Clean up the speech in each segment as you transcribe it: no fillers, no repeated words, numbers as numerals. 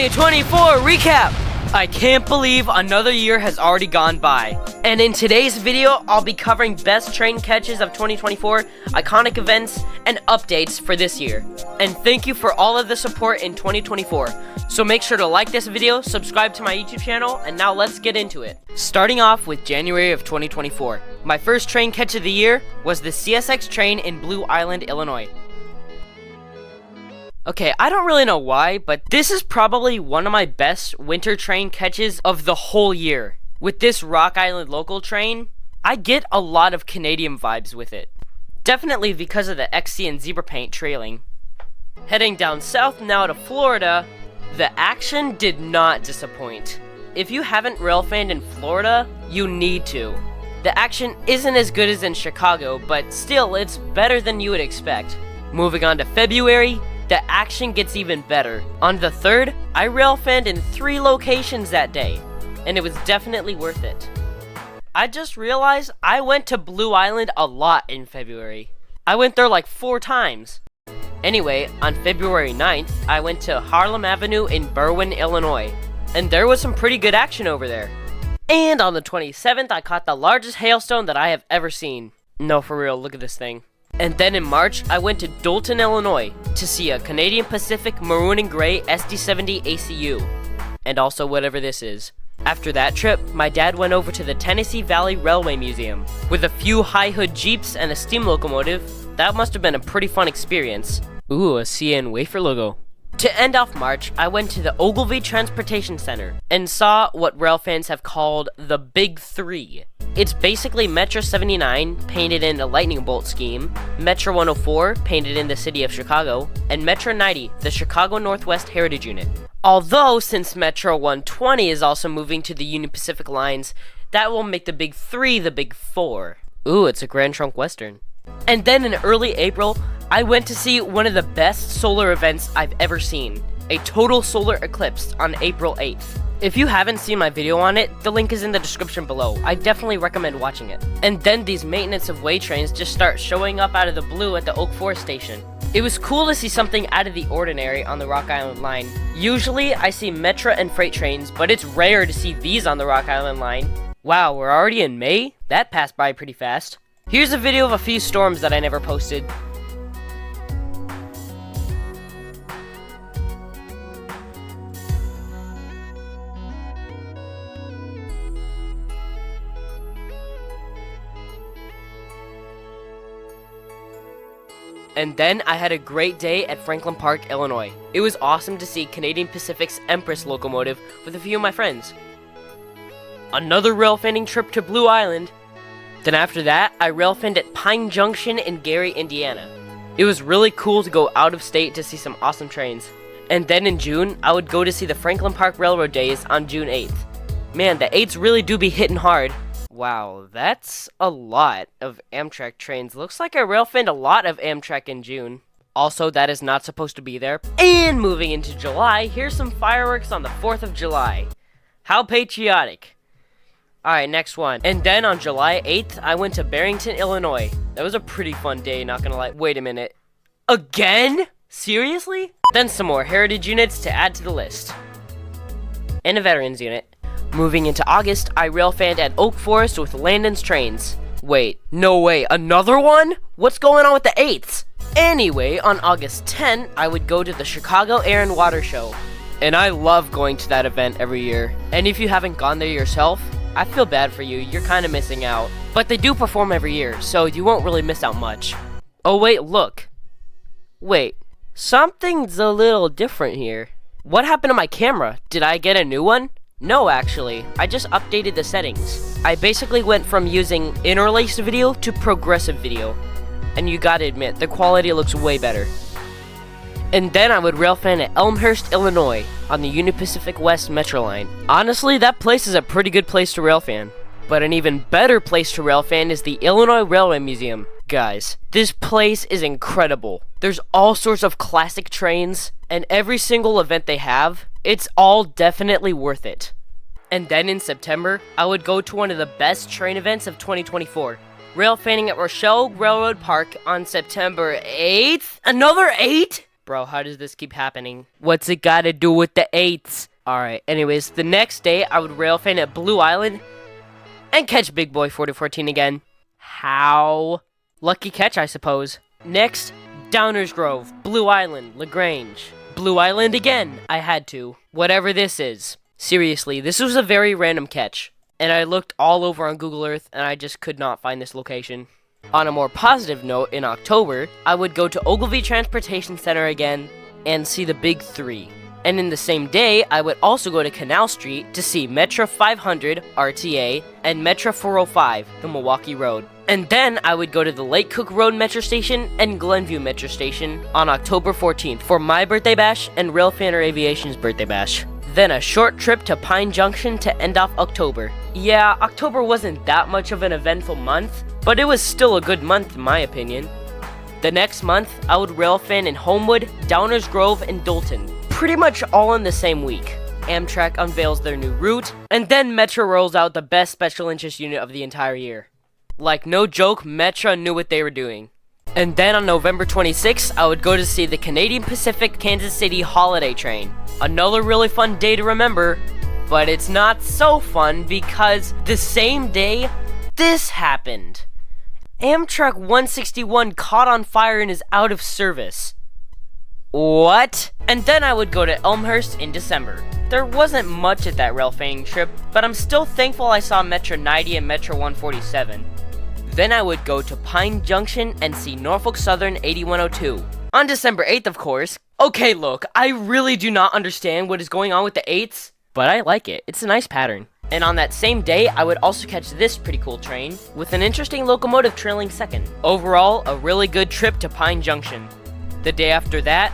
2024 recap! I can't believe another year has already gone by. And in today's video, I'll be covering best train catches of 2024, iconic events, and updates for this year. And thank you for all of the support in 2024. So make sure to like this video, subscribe to my YouTube channel, and now let's get into it. Starting off with January of 2024. My first train catch of the year was the CSX train in Blue Island, Illinois. Okay, I don't really know why, but this is probably one of my best winter train catches of the whole year. With this Rock Island local train, I get a lot of Canadian vibes with it. Definitely because of the XC and zebra paint trailing. Heading down south now to Florida, the action did not disappoint. If you haven't railfanned in Florida, you need to. The action isn't as good as in Chicago, but still, it's better than you would expect. Moving on to February, the action gets even better. On the 3rd, I railfanned in 3 locations that day, and it was definitely worth it. I just realized I went to Blue Island a lot in February. I went there like 4 times. Anyway, on February 9th, I went to Harlem Avenue in Berwyn, Illinois, and there was some pretty good action over there. And on the 27th, I caught the largest hailstone that I have ever seen. No, for real, look at this thing. And then in March, I went to Dolton, Illinois to see a Canadian Pacific Maroon and Gray SD70 ACU, and also whatever this is. After that trip, my dad went over to the Tennessee Valley Railway Museum. With a few high-hood Jeeps and a steam locomotive, that must have been a pretty fun experience. Ooh, a CN wafer logo. To end off March, I went to the Ogilvy Transportation Center and saw what rail fans have called the Big Three. It's basically Metro 79 painted in a lightning bolt scheme, Metro 104 painted in the city of Chicago, and Metro 90, the Chicago Northwest Heritage Unit. Although, since Metro 120 is also moving to the Union Pacific lines, that will make the Big Three the Big Four. Ooh, it's a Grand Trunk Western. And then in early April, I went to see one of the best solar events I've ever seen, a total solar eclipse on April 8th. If you haven't seen my video on it, the link is in the description below. I definitely recommend watching it. And then these maintenance of way trains just start showing up out of the blue at the Oak Forest station. It was cool to see something out of the ordinary on the Rock Island line. Usually, I see Metra and freight trains, but it's rare to see these on the Rock Island line. Wow, we're already in May? That passed by pretty fast. Here's a video of a few storms that I never posted. And then I had a great day at Franklin Park, Illinois. It was awesome to see Canadian Pacific's Empress locomotive with a few of my friends. Another railfanning trip to Blue Island. Then after that, I railfanned at Pine Junction in Gary, Indiana. It was really cool to go out of state to see some awesome trains. And then in June, I would go to see the Franklin Park Railroad Days on June 8th. Man, the 8s really do be hitting hard. Wow, that's a lot of Amtrak trains. Looks like I railfanned a lot of Amtrak in June. Also, that is not supposed to be there. And moving into July, here's some fireworks on the 4th of July. How patriotic. Alright, next one. And then on July 8th, I went to Barrington, Illinois. That was a pretty fun day, not gonna lie. Wait a minute. Again? Seriously? Then some more heritage units to add to the list. And a veterans unit. Moving into August, I railfanned at Oak Forest with Landon's trains. Wait, no way, another one? What's going on with the 8s? Anyway, on August 10, I would go to the Chicago Air and Water Show. And I love going to that event every year. And if you haven't gone there yourself, I feel bad for you, you're kinda missing out. But they do perform every year, so you won't really miss out much. Oh wait, look. Wait, something's a little different here. What happened to my camera? Did I get a new one? No, actually, I just updated the settings. I basically went from using interlaced video to progressive video. And you gotta admit, the quality looks way better. And then I would railfan at Elmhurst, Illinois, on the Union Pacific West Metro line. Honestly, that place is a pretty good place to railfan. But an even better place to railfan is the Illinois Railway Museum. Guys, this place is incredible. There's all sorts of classic trains, and every single event they have, it's all definitely worth it. And then in September, I would go to one of the best train events of 2024. Railfanning at Rochelle Railroad Park on September 8th? Another 8? Bro, how does this keep happening? What's it gotta do with the 8s? Alright, anyways, the next day, I would rail fan at Blue Island and catch Big Boy 4014 again. How? Lucky catch, I suppose. Next, Downers Grove, Blue Island, LaGrange. Blue Island again, I had to. Whatever this is. Seriously, this was a very random catch. And I looked all over on Google Earth and I just could not find this location. On a more positive note, in October, I would go to Ogilvy Transportation Center again and see the Big 3. And in the same day, I would also go to Canal Street to see Metro 500, RTA, and Metro 405, the Milwaukee Road. And then I would go to the Lake Cook Road Metro Station and Glenview Metro Station on October 14th for my birthday bash and Railfanner Aviation's birthday bash. Then a short trip to Pine Junction to end off October. Yeah, October wasn't that much of an eventful month, but it was still a good month in my opinion. The next month, I would railfan in Homewood, Downers Grove, and Dalton. Pretty much all in the same week. Amtrak unveils their new route, and then Metro rolls out the best special interest unit of the entire year. Like, no joke, Metro knew what they were doing. And then on November 26th, I would go to see the Canadian Pacific Kansas City Holiday Train. Another really fun day to remember, but it's not so fun because the same day, this happened. Amtrak 161 caught on fire and is out of service. What? And then I would go to Elmhurst in December. There wasn't much at that railfanning trip, but I'm still thankful I saw Metro 90 and Metro 147. Then I would go to Pine Junction and see Norfolk Southern 8102. On December 8th, of course. Okay, look, I really do not understand what is going on with the 8s, but I like it. It's a nice pattern. And on that same day, I would also catch this pretty cool train, with an interesting locomotive trailing second. Overall, a really good trip to Pine Junction. The day after that,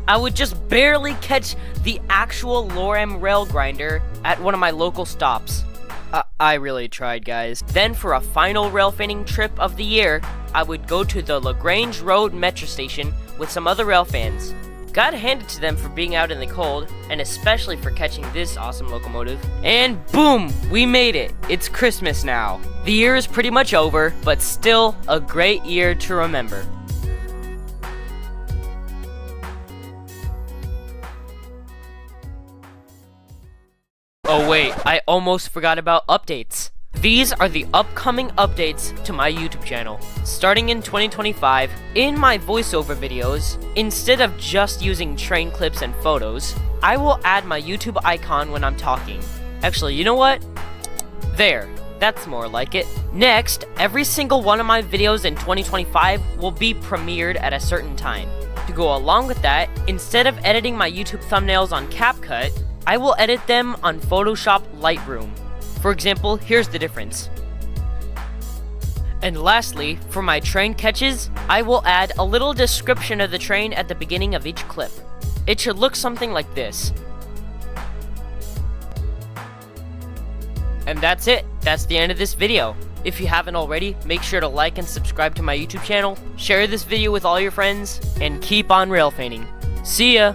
I would just barely catch the actual Lorem rail grinder at one of my local stops. I really tried, guys. Then for a final railfanning trip of the year, I would go to the LaGrange Road Metro Station with some other railfans. Gotta hand it to them for being out in the cold, and especially for catching this awesome locomotive. And boom! We made it! It's Christmas now. The year is pretty much over, but still a great year to remember. Oh wait, I almost forgot about updates. These are the upcoming updates to my YouTube channel. Starting in 2025, in my voiceover videos, instead of just using train clips and photos, I will add my YouTube icon when I'm talking. Actually, you know what? There, that's more like it. Next, every single one of my videos in 2025 will be premiered at a certain time. To go along with that, instead of editing my YouTube thumbnails on CapCut, I will edit them on Photoshop Lightroom. For example, here's the difference. And lastly, for my train catches, I will add a little description of the train at the beginning of each clip. It should look something like this. And that's it. That's the end of this video. If you haven't already, make sure to like and subscribe to my YouTube channel, share this video with all your friends, and keep on railfanning. See ya!